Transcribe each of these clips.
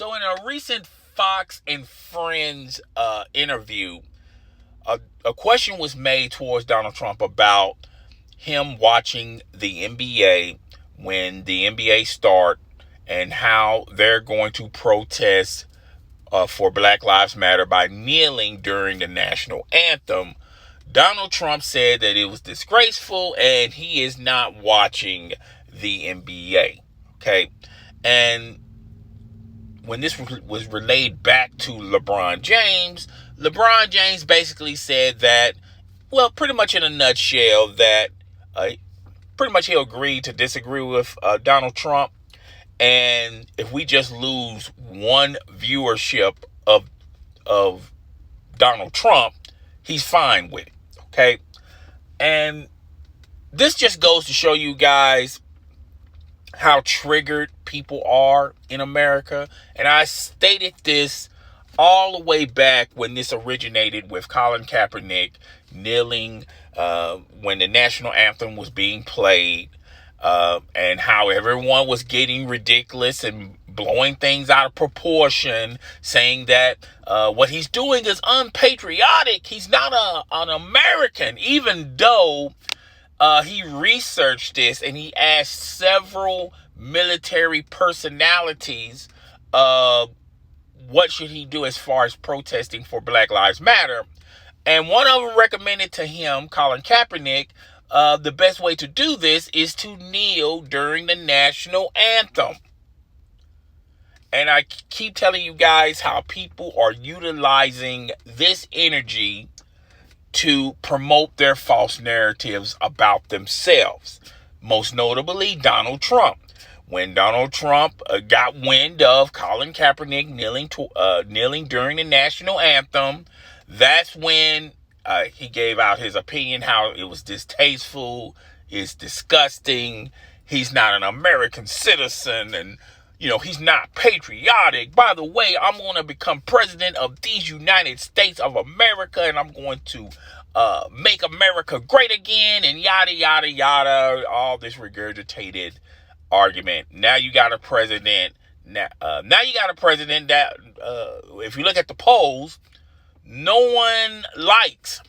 So in a recent Fox and Friends interview, a question was made towards Donald Trump about him watching the NBA when the NBA start and how they're going to protest for Black Lives Matter by kneeling during the national anthem. Donald Trump said that it was disgraceful and he is not watching the NBA. Okay. And when this was relayed back to LeBron James basically said that, well, pretty much in a nutshell, that pretty much he agreed to disagree with Donald Trump. And if we just lose one viewership of Donald Trump, he's fine with it. Okay. And this just goes to show you guys how triggered people are in America. And I stated this all the way back when this originated with Colin Kaepernick kneeling when the national anthem was being played, and how everyone was getting ridiculous and blowing things out of proportion, saying that what he's doing is unpatriotic. He's not an American, even though he researched this and he asked several military personalities what should he do as far as protesting for Black Lives Matter. And one of them recommended to him, Colin Kaepernick, the best way to do this is to kneel during the national anthem. And I keep telling you guys how people are utilizing this energy to promote their false narratives about themselves. Most notably, Donald Trump. When Donald Trump got wind of Colin Kaepernick kneeling during the national anthem, that's when he gave out his opinion how it was distasteful, it's disgusting, he's not an American citizen, and he's not patriotic. By the way, I'm going to become president of these United States of America, and I'm going to make America great again, and yada, yada, yada, all this regurgitated argument. Now you got a president. Now you got a president that, if you look at the polls, no one likes.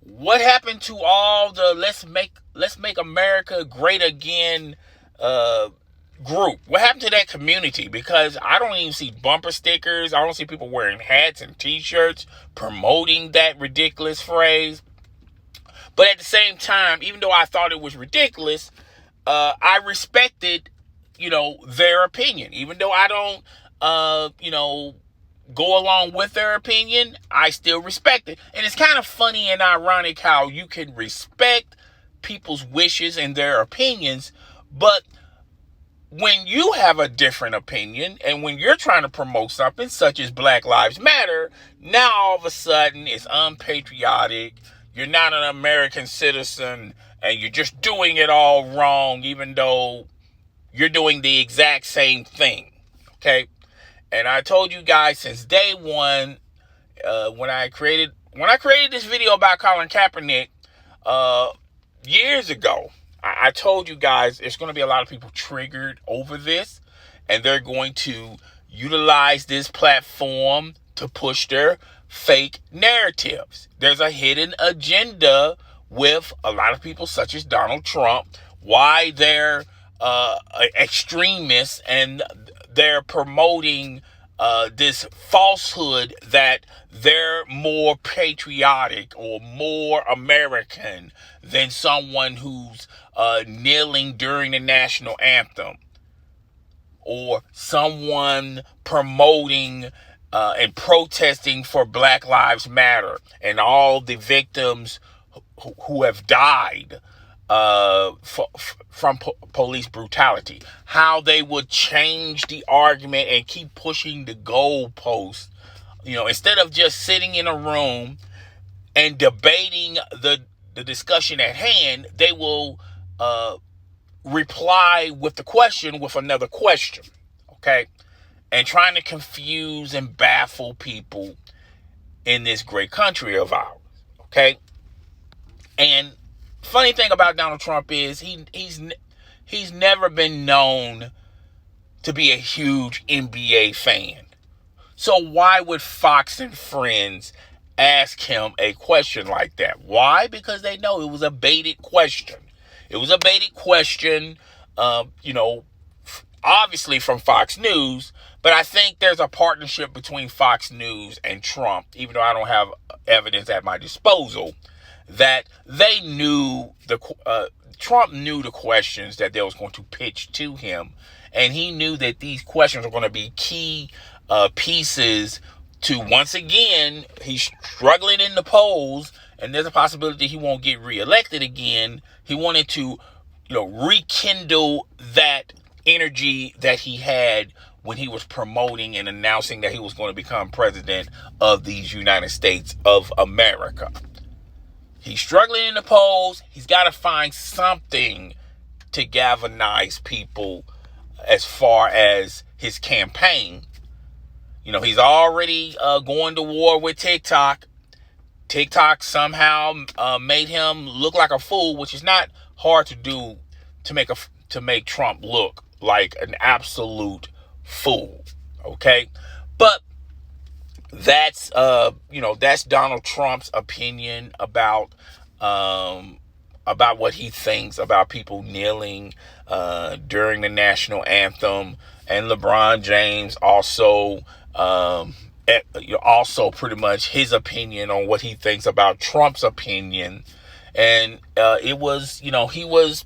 What happened to all the let's make America great again group? What happened to that community? Because I don't even see bumper stickers. I don't see people wearing hats and t-shirts promoting that ridiculous phrase. But at the same time, even though I thought it was ridiculous, I respected, their opinion. Even though I don't, go along with their opinion, I still respect it. And it's kind of funny and ironic how you can respect people's wishes and their opinions, but when you have a different opinion and when you're trying to promote something such as Black Lives Matter, now all of a sudden it's unpatriotic, you're not an American citizen, and you're just doing it all wrong, even though you're doing the exact same thing. Okay? And I told you guys since day one, when I created this video about Colin Kaepernick years ago, I told you guys there's going to be a lot of people triggered over this, and they're going to utilize this platform to push their fake narratives. There's a hidden agenda with a lot of people such as Donald Trump, why they're extremists, and they're promoting this falsehood that they're more patriotic or more American than someone who's kneeling during the national anthem, or someone promoting and protesting for Black Lives Matter and all the victims who have died from police brutality. How they would change the argument and keep pushing the goalposts. Instead of just sitting in a room and debating the discussion at hand, they will reply with the question with another question. Okay? And trying to confuse and baffle people in this great country of ours. Okay? And funny thing about Donald Trump is he's never been known to be a huge NBA fan. So why would Fox and Friends ask him a question like that? Why? Because they know it was a baited question. It was a baited question, obviously from Fox News, but I think there's a partnership between Fox News and Trump, even though I don't have evidence at my disposal, that they knew Trump knew the questions that they was going to pitch to him, and he knew that these questions were going to be key pieces to, once again, he's struggling in the polls, and there's a possibility he won't get reelected again. He wanted to, rekindle that energy that he had when he was promoting and announcing that he was going to become president of these United States of America. He's struggling in the polls. He's got to find something to galvanize people as far as his campaign. He's already going to war with TikTok. TikTok somehow made him look like a fool, which is not hard to do to make Trump look like an absolute fool. Okay, but that's Donald Trump's opinion about what he thinks about people kneeling during the national anthem, and LeBron James also pretty much his opinion on what he thinks about Trump's opinion. And it was, he was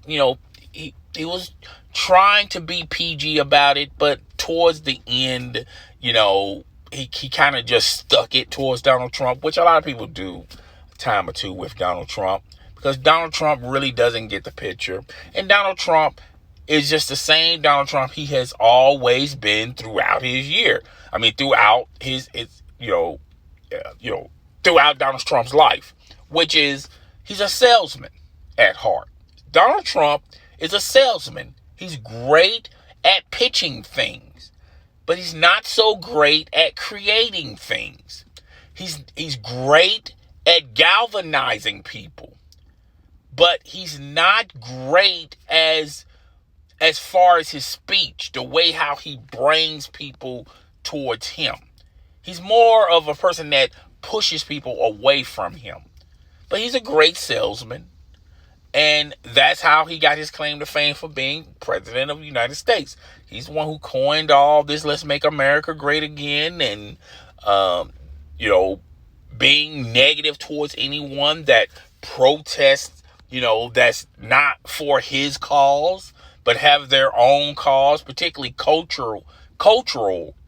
trying to be PG about it, but towards the end, he kind of just stuck it towards Donald Trump, which a lot of people do a time or two with Donald Trump, because Donald Trump really doesn't get the picture. And Donald Trump is just the same Donald Trump he has always been throughout his year. I mean, throughout throughout Donald Trump's life, which is he's a salesman at heart. Donald Trump is a salesman. He's great at pitching things, but he's not so great at creating things. He's great at galvanizing people, but he's not great as far as his speech, the way how he brings people towards him. He's more of a person that pushes people away from him. But he's a great salesman. And that's how he got his claim to fame for being president of the United States. He's the one who coined all this "Let's Make America Great Again," and, being negative towards anyone that protests, that's not for his cause, but have their own cause, particularly cultural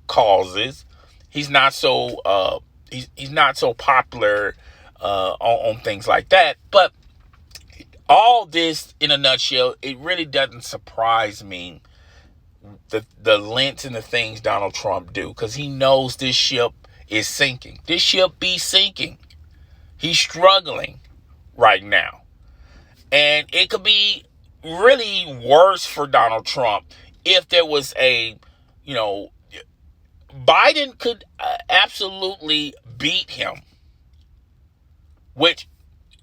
causes. He's not so he's not so popular on things like that. But all this in a nutshell, it really doesn't surprise me, the lengths and the things Donald Trump do, because he knows this ship is sinking. This ship be sinking. He's struggling right now. And it could be really worse for Donald Trump if there was Biden could absolutely beat him, which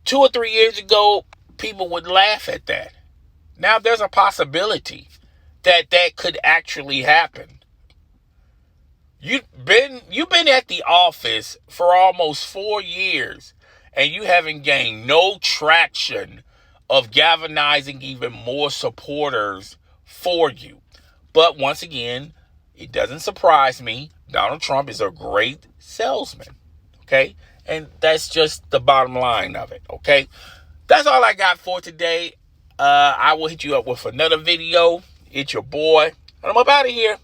2 or 3 years ago, people would laugh at that. Now there's a possibility that could actually happen. You've been at the office for almost 4 years, and you haven't gained no traction of galvanizing even more supporters for you. But once again, it doesn't surprise me. Donald Trump is a great salesman. Okay? And that's just the bottom line of it. Okay? That's all I got for today. I will hit you up with another video. It's your boy. And I'm up out of here.